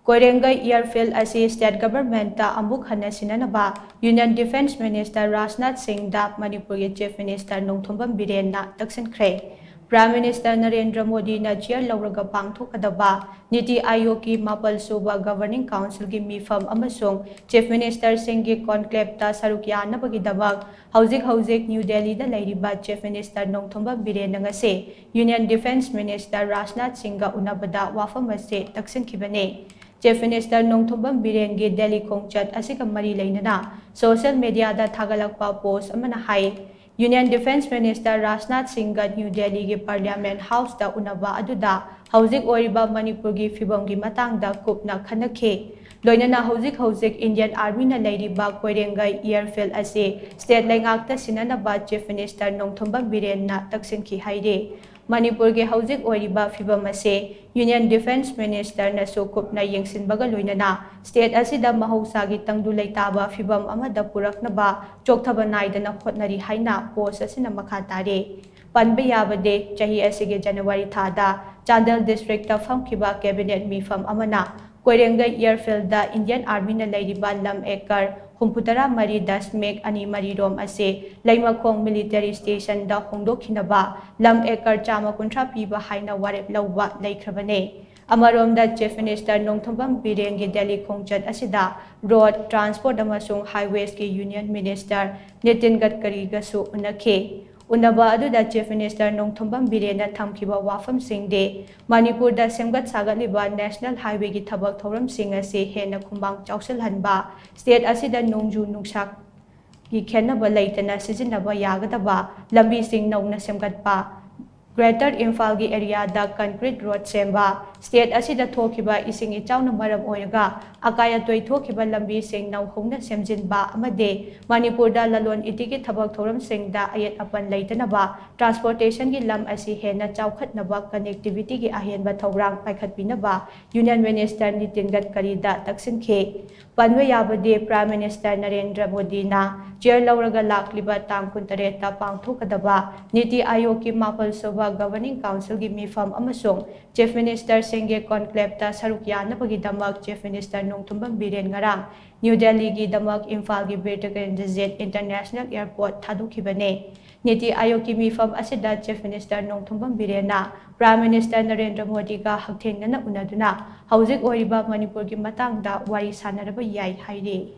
Koirengei Air Field asi State Government ta Amuk Hanna Sinanaba, Union Defence Minister Rajnath Singh da Manipur Chief Minister Nonthombam Biren na Taksinkhre. Prime Minister Narendra Modi na chair lauraga pangthokadaba Niti Aayog ki Mapal Suba Governing Council ki mifam amasung Chief Minister Singh ki conclave ta saruk yanabagidamag hauzik New Delhi da lairiba Chief Minister Nonthombam Biren na ngase Union Defence Minister Rajnath Singh ga unabada wafam ase Taksinkhre. Chief Minister Nonthombam Biren ge Delhi Khongchat asika mari lainana social media da thagalakpa post amana hai Union Defence Minister Rajnath Singh ga New Delhi ge Parliament House da unaba aduda hauzik oiriba Manipur gi fibam gi matang da kupna khanakhe loinana hauzik Indian Army na lairiba Koirengei Air Field ase state laingak ta Sinanaba Chief Minister Nonthombam Biren na Taksinkhre haire Manipur ge hauzik oiriba fibam ase Union Defence Minister na sukupna yengsinbaga loinana state asida mahausa gi tangdu leitaba fibam amada puraknaba chokthaba naidana khotnari haina post asina makha tare panba yabade chahi asige January thada Chandel district ta famkiba cabinet mifam amana Koirengei Air Field da Indian Army na lairiba lam ekar Humputara Mari Dasmek Ani Marirom ase Laimakong Military Station da Hongdokhinaba Lam Ekar Chama Kuntra Piba Haina Warep Lauba Laikrabane. Amarom da Chief Minister Nonthombam Biren ge Delhi Khongchat asida Road Transport amasung Highways ki Union Minister Nitin Gadkari ga su unakhe. Unaba aduda Chief Minister Nonthombam Biren na thamkiba wafam singde Manipur da semgat sagaliba National Highway gi thabak thoram sing ase hena khumbang chausil hanba state asida nongju nungsak gi khenaba leitana sijinaba yagadaba lambi sing nongna semgatpa Greater Imphal gi area da concrete road semba state asida thokiba ising ichawna maram oiraga akaya toi thokiba lambi sing naw hongna semjinba amade Manipur da lalon itigi thabak thoram sing da ayat apan leitanaba transportation gi lam asi hena chawkhatnaba connectivity gi ahenba thorang paikhatpinaba Union Minister Nitin Gadkari da Taksinkhre panwe yabade Prime Minister Narendra Modi na chair lauraga lakliba tang 19 ta pangthokadaba Niti Aayog ki Mapal Suba Governing Council gi mifam amasung Chief Minister Singh ge conclave ta saruk yanabagidamag Chief Minister Nonthombam Biren ngarang New Delhi gi damak Imphal gi Birtaganjit International Airport thadukhibane Niti Aayog ki mifam asida Chief Minister Nonthombam Biren na Prime Minister Narendra Modi ga hakthengnana unaduna hauzik oiriba Manipur gi matang da wari sanaraba yai haire